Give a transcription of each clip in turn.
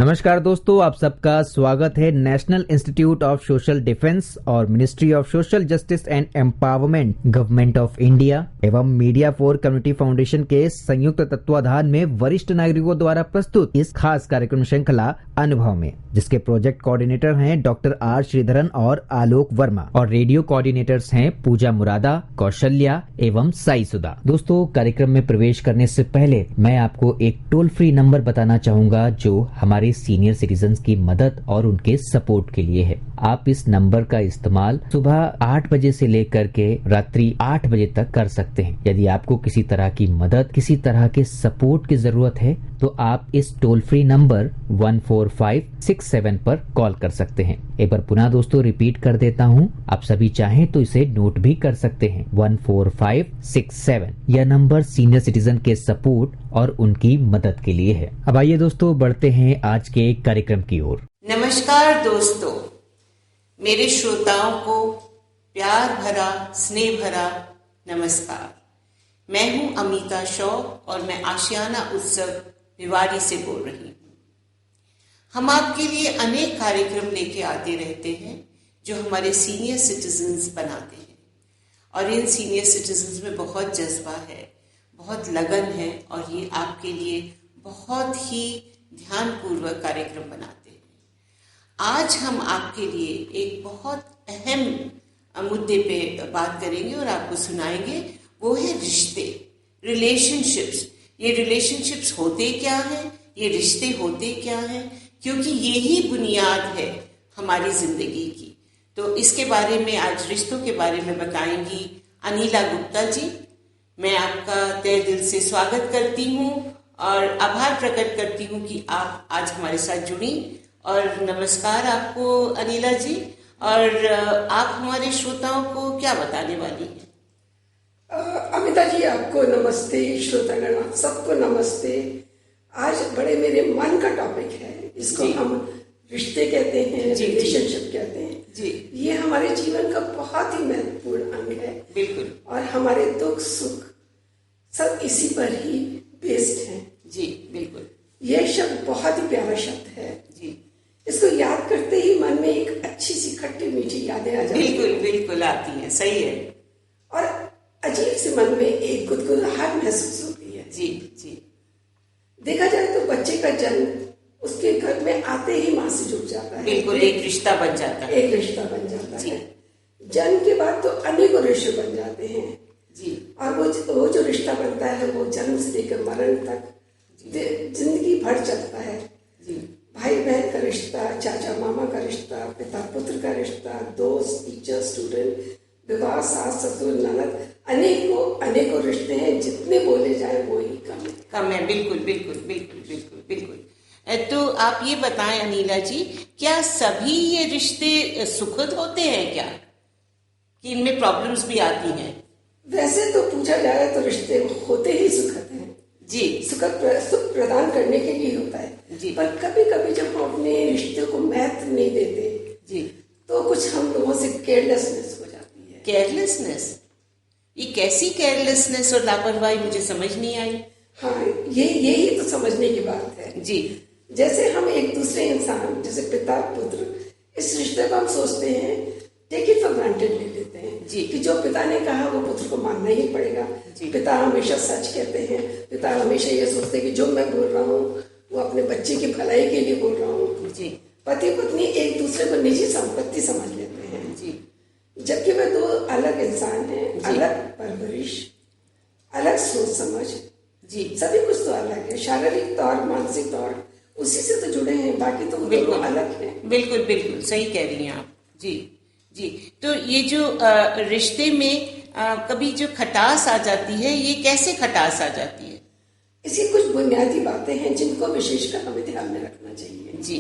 नमस्कार दोस्तों, आप सबका स्वागत है national institute of social defence और ministry of social justice and empowerment, government of India एवं मीडिया फॉर कम्युनिटी फाउंडेशन के संयुक्त तत्वाधान में वरिष्ठ नागरिकों द्वारा प्रस्तुत इस खास कार्यक्रम श्रृंखला अनुभव में, जिसके प्रोजेक्ट कोऑर्डिनेटर हैं डॉक्टर आर श्रीधरन और आलोक वर्मा और रेडियो कोऑर्डिनेटर्स हैं पूजा मुरादा, कौशल्या एवं साई सुधा। दोस्तों, कार्यक्रम में प्रवेश करने से पहले मैं आपको एक टोल फ्री नंबर बताना चाहूंगा जो हमारे सीनियर सिटीजन्स की मदद और उनके सपोर्ट के लिए है। आप इस नंबर का इस्तेमाल सुबह 8 बजे से लेकर के रात्रि 8 बजे तक कर सकते हैं। यदि आपको किसी तरह की मदद, किसी तरह के सपोर्ट की जरूरत है तो आप इस टोल फ्री नंबर 14567 पर कॉल कर सकते हैं। एक बार पुनः दोस्तों रिपीट कर देता हूं, आप सभी चाहें तो इसे नोट भी कर सकते हैं। 14567 यह नंबर सीनियर सिटीजन के सपोर्ट और उनकी मदद के लिए है। अब आइए दोस्तों बढ़ते हैं आज के कार्यक्रम की ओर। नमस्कार दोस्तों, मेरे श्रोताओं को प्यार भरा, स्नेह भरा नमस्कार। मैं हूं अमिता शॉ और मैं आशियाना उत्सव भिवाड़ी से बोल रही हूं। हम आपके लिए अनेक कार्यक्रम लेके आते रहते हैं जो हमारे सीनियर सिटीजन्स बनाते हैं, और इन सीनियर सिटीजन्स में बहुत जज्बा है, बहुत लगन है, और ये आपके लिए बहुत ही ध्यानपूर्वक कार्यक्रम बनाते हैं। आज हम आपके लिए एक बहुत अहम मुद्दे पे बात करेंगे और आपको सुनाएंगे, वो है रिश्ते, रिलेशनशिप्स। ये रिलेशनशिप्स होते क्या हैं, ये रिश्ते होते क्या हैं, क्योंकि यही बुनियाद है हमारी जिंदगी की। तो इसके बारे में आज रिश्तों के बारे में बताएंगी अनिला गुप्ता जी। मैं आपका तहे दिल से स्वागत करती हूँ और आभार प्रकट करती हूँ कि आप आज हमारे साथ जुड़ी। और नमस्कार आपको अनिला जी। और आप हमारे श्रोताओं को क्या बताने वाली हैं? अमिता जी, आपको नमस्ते, श्रोतागण आप सबको नमस्ते। आज बड़े मेरे मन का टॉपिक है, इसको हम रिश्ते कहते हैं, रिलेशनशिप कहते हैं जी। ये हमारे जीवन का बहुत ही महत्वपूर्ण अंग है, बिल्कुल, और हमारे दुख सुख सब इसी पर ही बेस्ड हैं जी। बिल्कुल, ये शब्द बहुत ही प्यारा शब्द है जी। इसको याद करते ही मन में एक अच्छी सी खट्टी मीठी यादें आ जाती हैं। बिल्कुल बिल्कुल आती हैं, सही है। और अजीब से मन में एक गुदगुदाहट महसूस होती है जी जी। देखा जाए तो बच्चे का जन्म उसके घर में आते ही माँ से जुड़ जाता है, बिल्कुल एक रिश्ता बन जाता है, एक रिश्ता बन जाता है। जन्म के बाद तो अनेकों रिश्ते बन जाते हैं जी। और वो जो रिश्ता बनता है वो जन्म से लेकर मरण तक जिंदगी भर चलता है जी। भाई बहन का रिश्ता, चाचा मामा का रिश्ता, पिता पुत्र का रिश्ता, दोस्त, टीचर, स्टूडेंट, विवाह, सास ससुर, ननद, अनेकों रिश्ते हैं। जितने बोले जाए वो ही कम है। बिल्कुल बिल्कुल बिल्कुल बिल्कुल बिल्कुल। तो आप ये बताएं अनिला जी, क्या सभी ये रिश्ते सुखद होते हैं क्या, कि इनमें प्रॉब्लम्स भी आती हैं? वैसे तो पूछा जाए तो रिश्ते होते ही सुखद हैं जी। सुख प्रदान करने के लिए होता है जी। पर कभी कभी जब हम अपने रिश्ते को महत्व नहीं देते जी, तो कुछ हम लोगों से केयरलेसनेस हो जाती है। केयरलेसनेस? ये कैसी केयरलेसनेस और लापरवाही, मुझे समझ नहीं आई। हाँ, यही तो समझने की बात है जी। जैसे हम एक दूसरे इंसान, जैसे पिता पुत्र, इस रिश्ते को हम सोचते हैं, टेक इट फॉर ग्रांटेड ले लेते हैं जी, कि जो पिता ने कहा वो पुत्र को मानना ही पड़ेगा। पिता हमेशा सच कहते हैं, पिता हमेशा ये सोचते हैं कि जो मैं बोल रहा हूँ वो अपने बच्चे की भलाई के लिए बोल रहा हूँ जी। पति पत्नी एक दूसरे को निजी संपत्ति समझ लेते हैं जी, जबकि वे दो अलग इंसान हैं, अलग परवरिश, अलग सोच समझ जी, सभी कुछ तो अलग है। शारीरिक तौर, मानसिक तौर उसी से तो जुड़े हैं, बाकी तो बिल्कुल अलग है। बिल्कुल बिल्कुल सही कह रही हैं आप जी जी। तो ये जो रिश्ते में कभी जो खटास आ जाती है, ये कैसे खटास आ जाती है? इसी कुछ बुनियादी बातें हैं जिनको विशेषकर हमें ध्यान में रखना चाहिए जी।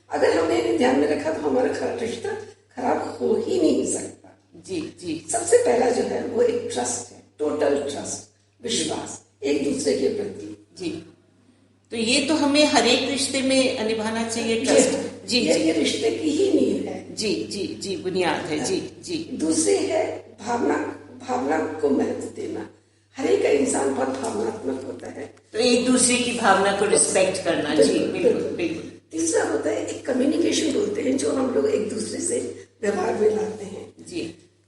अगर हमने ध्यान में रखा तो हमारा रिश्ता खराब हो ही नहीं सकता जी जी। सबसे पहला जो है वो एक ट्रस्ट है, टोटल ट्रस्ट, विश्वास एक दूसरे के प्रति जी। तो ये तो हमें हर एक रिश्ते में निभाना चाहिए, ट्रस्ट जी। ये रिश्ते की ही नींव है जी जी जी, बुनियाद है जी जी। दूसरी है भावना को महत्व देना। हर एक इंसान बहुत भावनात्मक होता है, तो एक दूसरे की भावना को रिस्पेक्ट करना जी। बिल्कुल बिल्कुल। तीसरा होता है एक कम्युनिकेशन बोलते हैं, जो हम लोग एक दूसरे से व्यवहार में लाते हैं जी।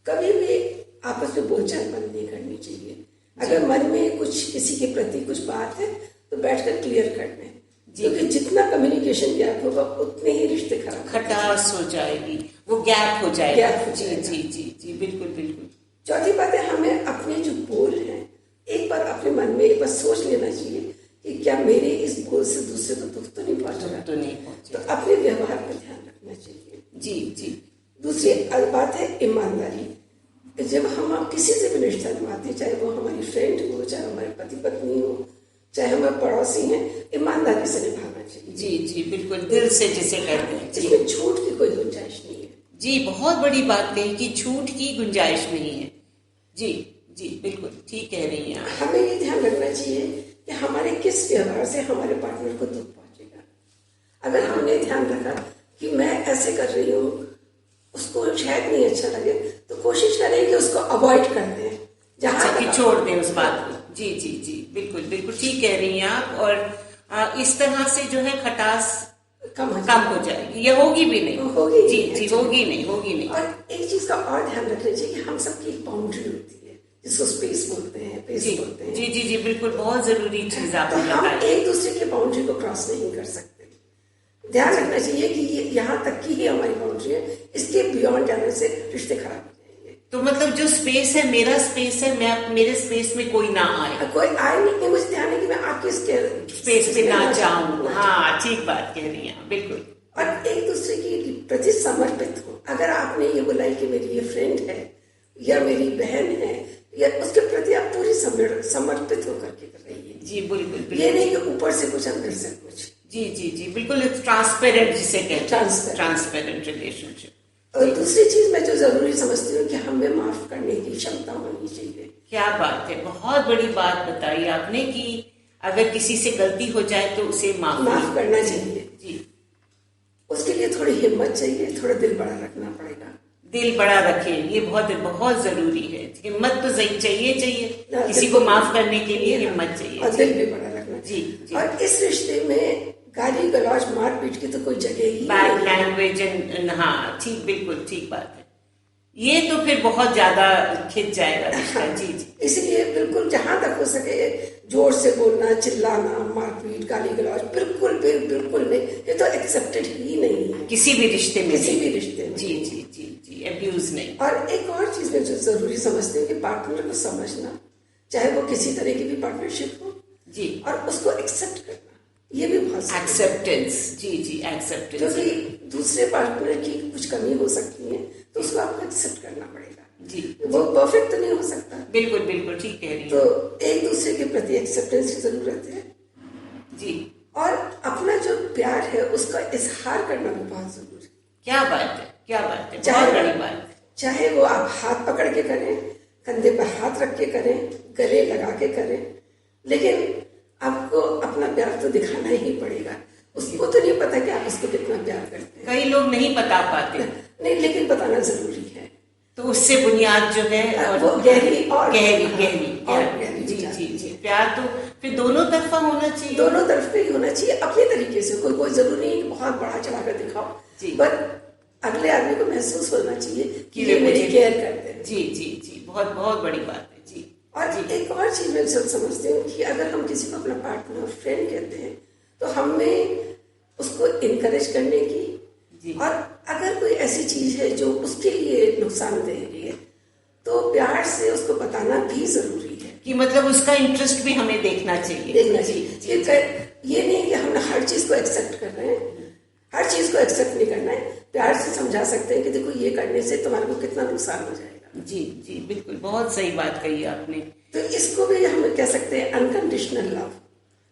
कभी भी आपस में बोलचाल बंद नहीं करनी चाहिए। अगर मन में कुछ किसी के प्रति कुछ बात है तो बैठकर क्लियर करना है, क्योंकि जितना कम्युनिकेशन गैप होगा उतने ही रिश्ते खराब, खटास हो जाएगी, वो गैप हो जाएगा। जी जी जी जी, बिल्कुल बिल्कुल। चौथी बात है, हमें अपने जो बोल हैं एक बार अपने मन में एक बार सोच लेना चाहिए कि क्या मेरे इस बोल से दूसरे को दुख तो नहीं पहुंच रहा, तो नहीं पहुंचे, तो अपने व्यवहार पर ध्यान रखना चाहिए। जी जी। दूसरी बात है ईमानदारी। जब हम किसी से भी रिश्ता निभाते हैं, चाहे वो हमारी फ्रेंड हो, चाहे हमारे पति पत्नी हो, चाहे हमारे पड़ोसी हैं, ईमानदारी से निभाना चाहिए। जी जी बिल्कुल, दिल से जिसे कहते हैं। इसमें झूठ की कोई गुंजाइश नहीं है। जी, बहुत बड़ी बात कही कि झूठ की गुंजाइश नहीं है। जी जी बिल्कुल ठीक कह रही हैं आप। हमें ये ध्यान रखना चाहिए कि हमारे किस व्यवहार से हमारे पार्टनर को दुख पहुंचेगा। अगर हमने ध्यान रखा कि मैं ऐसे कर रही हूँ, उसको शायद नहीं अच्छा लगे, तो कोशिश करें कि उसको अवॉइड कर दें, जहाँ कि छोड़ दें उस बात को। जी जी जी बिल्कुल बिल्कुल ठीक कह रही हैं आप। और इस तरह से जो है खटास कम हो जाएगी, या होगी भी नहीं, होगी जी जी, होगी नहीं। और एक चीज का और ध्यान रखना चाहिए कि हम सबकी एक बाउंड्री होती है, जिसको स्पेस बोलते हैं, पेस बोलते हैं। जी जी जी बिल्कुल, बहुत जरूरी चीज आपने बताई। हम एक दूसरे की बाउंड्री को क्रॉस नहीं कर सकते। ध्यान रखना चाहिए कि ये यहाँ तक की ही हमारी बाउंड्री है, इसके बियॉन्ड जाने से रिश्ते खराब हो जाएंगे। तो मतलब जो स्पेस है, मेरा स्पेस है, मैं मेरे स्पेस में कोई ना आए, कोई आए नहीं, मुझे ध्यान है कि मैं आपके स्पेस पे ना जाऊं। हाँ, ठीक बात कह रही हैं बिल्कुल। और एक दूसरे की प्रति समर्पित हो। अगर आपने ये बोला कि मेरी ये फ्रेंड है या मेरी बहन है, या उसके प्रति आप पूरी समर्पित होकर के कर रही है। जी बिल्कुल। ये नहीं कि ऊपर से कुछ अंदर से कुछ। जी जी जी बिल्कुल, ट्रांसपेरेंट जिसे कहते हैं, ट्रांसपेरेंट रिलेशनशिप। और दूसरी चीज मैं जो जरूरी समझती हूँ कि हमें माफ करने की क्षमता होनी चाहिए। क्या बात है, बहुत बड़ी बात बताई आपने कि अगर किसी से गलती हो जाए तो उसे माफ करना चाहिए। जी, उसके लिए थोड़ी हिम्मत चाहिए, थोड़ा दिल बड़ा रखना पड़ेगा। दिल बड़ा रखें, ये बहुत बहुत जरूरी है। हिम्मत तो चाहिए किसी को माफ करने के लिए हिम्मत चाहिए, और दिल भी बड़ा रखना। जी। और इस रिश्ते में गाली गलौज मारपीट की तो कोई जगह ही, बैड लैंग्वेज, हाँ ठीक, बिल्कुल ठीक बात है। ये तो फिर बहुत ज्यादा खिंच जाएगा रिश्ता। जी जी, इसलिए बिल्कुल जहां तक हो सके जोर से बोलना, चिल्लाना, मारपीट, गाली गलौज बिल्कुल नहीं। ये तो एक्सेप्टेड ही नहीं है किसी भी रिश्ते में, किसी भी रिश्ते में। जी जी जी जी, अब्यूज नहीं। और एक और चीज में जो जरूरी समझते हैं कि पार्टनर को समझना, चाहे वो किसी तरह की भी पार्टनरशिप हो जी, और उसको एक्सेप्ट करना, ये भी बहुत एक्सेप्टेंस। जी जी, एक्सेप्टेंस। क्योंकि दूसरे पार्टनर की कुछ कमी हो सकती है तो उसको आपको एक्सेप्ट करना पड़ेगा। जी, वो परफेक्ट तो नहीं हो सकता। बिल्कुल बिल्कुल ठीक कह रही हैं। तो एक दूसरे के प्रति एक्सेप्टेंस की जरूरत है जी, और अपना जो प्यार है उसका इजहार करना भी बहुत जरूरी है। क्या बात है, क्या बात है, बहुत बड़ी बात है। चाहे वो आप हाथ पकड़ के करें, कंधे पर हाथ रख के करें, गले लगा के करें, लेकिन आपको अपना प्यार तो दिखाना ही पड़ेगा। उसको तो नहीं पता कि आप उसको कितना प्यार करते हैं, कई लोग नहीं बता पाते। नहीं, लेकिन बताना जरूरी है। तो उससे बुनियाद जो है और वो गहरी जी जी जी, प्यार तो फिर दोनों तरफा होना चाहिए, दोनों तरफ पे ही होना चाहिए, अपने तरीके से। कोई जरूरी नहीं बहुत बड़ा चढ़ा कर दिखाओ, पर अगले आदमी को महसूस होना चाहिए कि ये मेरी केयर करते हैं। जी जी जी, बहुत बहुत बड़ी बात है। जी, और एक और चीज मैं समझती हूँ कि अगर हम किसी को अपना पार्टनर फ्रेंड कहते हैं तो हमें उसको इनकरेज करने की, और अगर कोई ऐसी चीज है जो उसके लिए नुकसानदेह है तो प्यार से उसको बताना भी जरूरी है। कि मतलब उसका इंटरेस्ट भी हमें देखना चाहिए। ये नहीं कि हम हर चीज को एक्सेप्ट कर रहे हैं, हर चीज को एक्सेप्ट नहीं करना है। प्यार से समझा सकते हैं कि देखो ये करने से तुम्हारे को कितना नुकसान हो जाएगा। जी जी बिल्कुल, बहुत सही बात कही आपने। तो इसको भी हम कह सकते हैं अनकंडीशनल लव।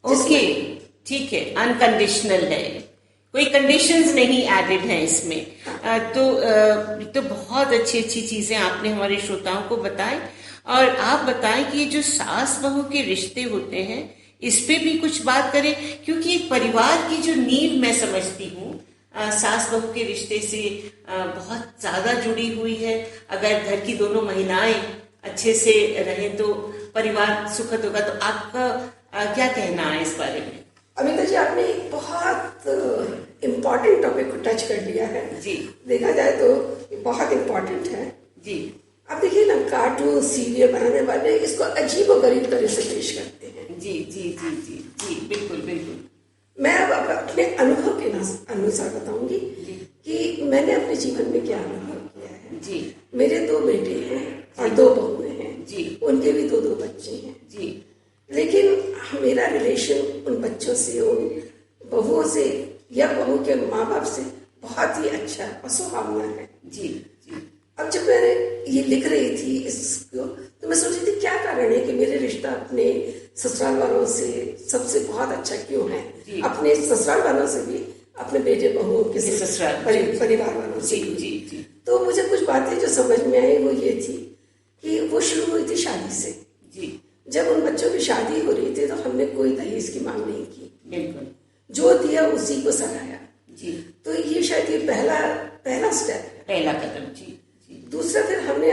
ओके, ठीक है, अनकंडीशनल है, कोई कंडीशंस नहीं एडेड हैं इसमें। तो बहुत अच्छी अच्छी चीजें आपने हमारे श्रोताओं को बताएं। और आप बताएं कि ये जो सास बहू के रिश्ते होते हैं इस पे भी कुछ बात करें, क्योंकि एक परिवार की जो नींव मैं समझती हूँ सास बहू के रिश्ते से बहुत ज्यादा जुड़ी हुई है। अगर घर की दोनों महिलाएं अच्छे से रहें तो परिवार सुखद होगा। तो आपका क्या कहना है इस बारे में? अमिता जी, आपने एक बहुत इम्पोर्टेंट टॉपिक को टच कर लिया है जी। देखा जाए तो बहुत इम्पोर्टेंट है जी। अब देखिए ना, कार्टून सीरियल बनाने वाले इसको अजीब और गरीब तरह से पेश करते हैं जी जी जी जी जी बिल्कुल बिल्कुल। मैं अब अपने अनुभव के अनुसार बताऊंगी कि मैंने अपने जीवन में क्या अनुभव किया है जी। मेरे 2 बेटे हैं और 2 बहुएं हैं जी। उनके भी 2 बच्चे हैं जी। लेकिन मेरा रिलेशन उन बच्चों से, उन बहुओं से या बहू के माँ बाप से बहुत ही अच्छा और सुहावना है जी जी। अब जब मैं ये लिख रही थी इसको, तो मैं सोच रही थी क्या कारण है कि मेरे रिश्ता अपने ससुराल वालों से सबसे बहुत अच्छा क्यों है, अपने ससुराल वालों से भी, अपने बेटे बहुओं के परिवार वालों से जी जी। तो मुझे कुछ बातें जो समझ में आई वो ये थी कि वो शुरू हुई थी शादी से जी। जब उन बच्चों की शादी हो रही थी तो हमने कोई दहेज की मांग नहीं की, बिल्कुल जो दिया उसी को सराहा जी। तो ये शायद ये पहला स्टेप है, पहला कदम जी। दूसरा, फिर हमने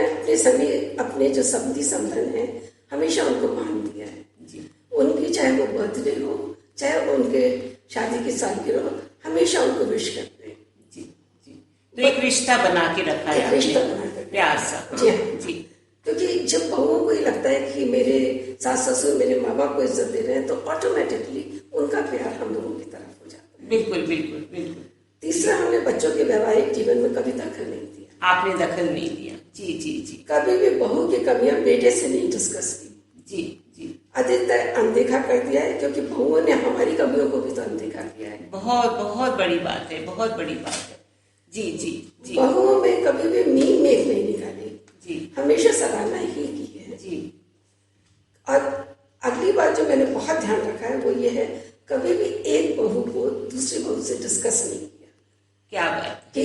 अपने जो संबंधी संबंध है हमेशा उनको मान दिया है जी। उनकी चाहे वो बर्थडे हो, चाहे वो उनके शादी की सालगिरह हो, हमेशा उनको विश करते हैं जी जी। तो एक रिश्ता बना के रखा है, रिश्ता बना कर प्यार सा जी हाँ जी। क्योंकि जब बहुओं को ये लगता है कि मेरे सास ससुर मेरे माँ बाप को इज्जत दे रहे हैं, तो ऑटोमेटिकली उनका प्यार हम लोगों की तरफ हो जाता है। बिल्कुल बिल्कुल बिल्कुल। तीसरा, हमने बच्चों के वैवाहिक जीवन में कभी दखल नहीं दिया। आपने दखल नहीं दिया जी जी जी। कभी भी बहू की कमियां बेटे से नहीं डिस्कस की जी जी। अधिकतर अनदेखा कर दिया है, क्योंकि बहुओं ने हमारी कमियों को भी तो अनदेखा किया है। बहुत बहुत बड़ी बात है, बहुत बड़ी बात है जी जी जी। बहुओं में कभी भी मीन मेख नहीं निकाली जी, हमेशा सराहना ही की है जी। और अगली बात जो मैंने बहुत ध्यान रखा है वो ये है, कभी भी एक बहू को दूसरी बहू से डिस्कस नहीं किया। क्या बात कि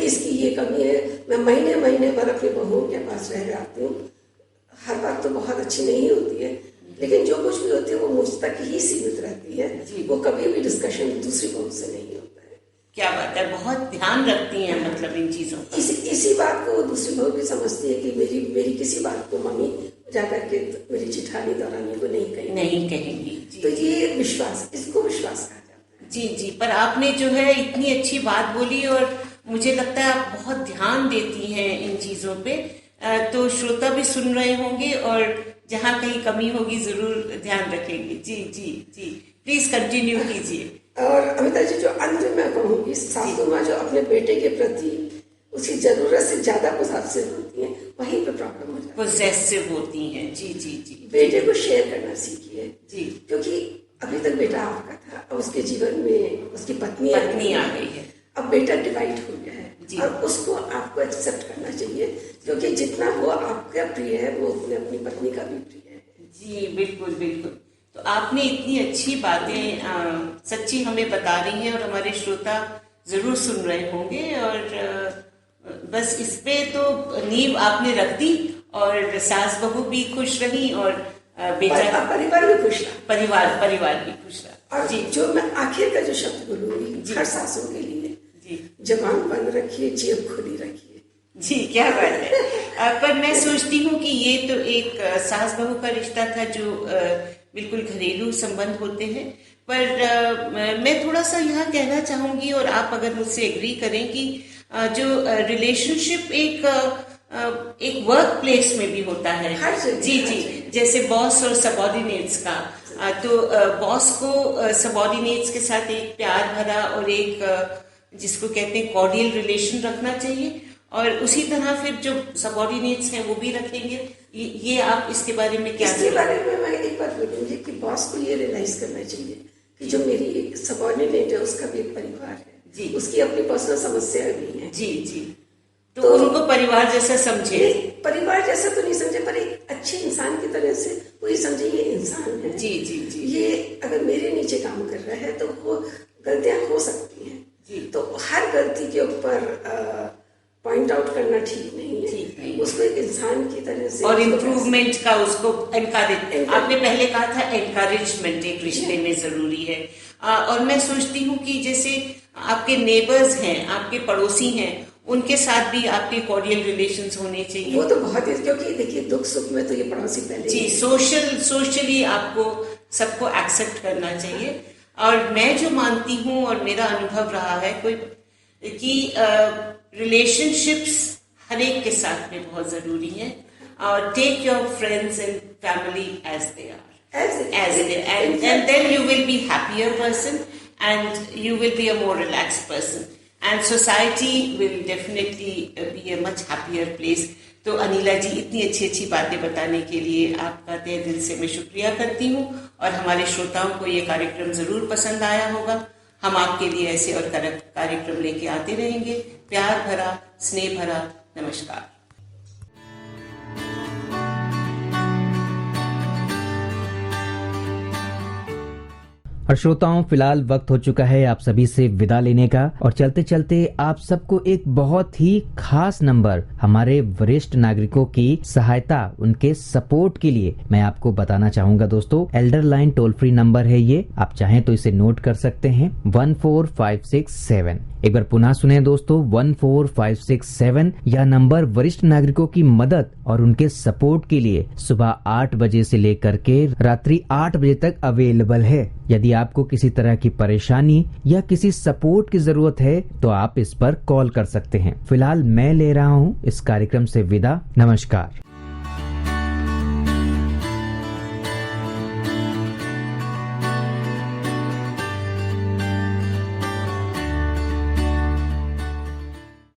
इसकी ये कमी है। मैं महीने भर अपनी बहुओं के पास रह जाती हूँ। हर बात तो बहुत अच्छी नहीं होती है, लेकिन जो कुछ भी होती है वो मुझ तक ही सीमित रहती है, वो कभी भी डिस्कशन दूसरी बहू से नहीं होता है। क्या बात है, बहुत ध्यान रखती हैं मतलब इन चीजों का। इसी बात को दूसरी बहू भी समझती है कि मेरी किसी बात को मम्मी जाकर के मेरी जिठानी दौरानी को नहीं कहेंगी। तो ये विश्वास, इसको विश्वास कहा जाता है जी जी। पर आपने जो है इतनी अच्छी बात बोली, और मुझे लगता है आप बहुत ध्यान देती हैं इन चीजों पे, तो श्रोता भी सुन रहे होंगे और जहाँ कहीं कमी होगी जरूर ध्यान रखेंगे जी जी जी। प्लीज कंटिन्यू कीजिए। और अमिता जी, जो अंत में मैं कहूँगी, सासू माँ जो अपने बेटे के प्रति उसकी जरूरत से ज्यादा पोसेसिव होती हैं, वहीं पे प्रॉब्लम हो जाती है। पोसेसिव होती हैं जी जी जी। बेटे को शेयर करना सीखिए जी, क्योंकि अभी तक बेटा आपका था और उसके जीवन में उसकी पत्नी आ गई है। अब बेटा डिवाइड हो गया है और उसको आपको एक्सेप्ट करना चाहिए, क्योंकि जितना वो आपका प्रिय है वो अपनी पत्नी का भी प्रिय है जी। बिल्कुल बिल्कुल। तो आपने इतनी अच्छी बातें सच्ची हमें बता रही हैं और हमारे श्रोता जरूर सुन रहे होंगे, और बस इस पे तो नींव आपने रख दी, और सास बहू भी खुश रही और बेटा परिवार भी खुश रहा, परिवार भी खुश रहा। और जी, जो मैं आखिर का जो शब्द बोलूंगी हर सासों के लिए जी, जबान बंद रखिए, जेब खुली रखिए जी। क्या बात है। पर मैं सोचती हूँ कि ये तो एक सास बहू का रिश्ता था जो बिल्कुल घरेलू संबंध होते हैं, पर मैं थोड़ा सा यहाँ कहना चाहूंगी, और आप अगर मुझसे एग्री करें, कि जो रिलेशनशिप एक वर्क प्लेस में भी होता है जी जी। जैसे बॉस और सबऑर्डिनेट्स का, तो बॉस को सबऑर्डिनेट्स के साथ एक प्यार भरा और एक जिसको कहते हैं कॉर्डियल रिलेशन रखना चाहिए, और उसी तरह फिर जो सबऑर्डिनेट्स हैं वो भी रखेंगे। ये आप इसके बारे में क्या? इसके बारे में मैं एक बात बोलूंगी कि बॉस को ये रियलाइज करना चाहिए कि जो मेरी सबऑर्डिनेट है उसका भी एक परिवार है जी, उसकी अपनी पर्सनल समस्या भी है जी जी। तो उनको परिवार जैसा समझे, परिवार जैसा तो नहीं समझे, पर एक अच्छे इंसान की तरह से वो ये समझे ये इंसान है जी जी जी। ये अगर मेरे नीचे काम कर रहा है तो वो गलतियां हो सकती हैं जी, तो हर गलती के ऊपर पॉइंट आउट करना ठीक नहीं है, उसको एक इंसान की तरह से, और इम्प्रूवमेंट का उसको एनकरेज, आपने पहले कहा था एनकरेजमेंट एक रिश्ते में जरूरी है। और मैं सोचती हूँ कि जैसे आपके नेबर्स हैं, आपके पड़ोसी हैं, उनके साथ भी आपके कॉर्डियल रिलेशंस होने चाहिए। वो तो बहुत ही, क्योंकि देखिए दुख सुख में तो ये पड़ोसी पहले जी, सोशली आपको सबको एक्सेप्ट करना चाहिए। और मैं जो मानती हूँ और मेरा अनुभव रहा है कि रिलेशनशिप्स हर एक के साथ में बहुत जरूरी है, और take your friends and family as they are, and then you will be happier person and you will be a more relaxed person and society will definitely be a much happier place. तो अनिला जी, इतनी अच्छी अच्छी बातें बताने के लिए आपका तहे दिल से मैं शुक्रिया करती हूँ, और हमारे श्रोताओं को ये कार्यक्रम जरूर पसंद आया होगा। हम आपके लिए ऐसे और कार्यक्रम लेके आते रहेंगे। प्यार भरा, स्नेह भरा नमस्कार। और श्रोताओं, फिलहाल वक्त हो चुका है आप सभी से विदा लेने का, और चलते चलते आप सबको एक बहुत ही खास नंबर हमारे वरिष्ठ नागरिकों की सहायता, उनके सपोर्ट के लिए मैं आपको बताना चाहूंगा दोस्तों। Elder line toll free number है ये, आप चाहें तो इसे नोट कर सकते हैं, 14567। एक बार पुनः सुने दोस्तों, 14567। यह नंबर वरिष्ठ नागरिकों की मदद और उनके सपोर्ट के लिए सुबह 8 बजे से लेकर के रात्रि 8 बजे तक अवेलेबल है। यदि आपको किसी तरह की परेशानी या किसी सपोर्ट की जरूरत है तो आप इस पर कॉल कर सकते हैं। फिलहाल मैं ले रहा हूँ इस कार्यक्रम से विदा। नमस्कार।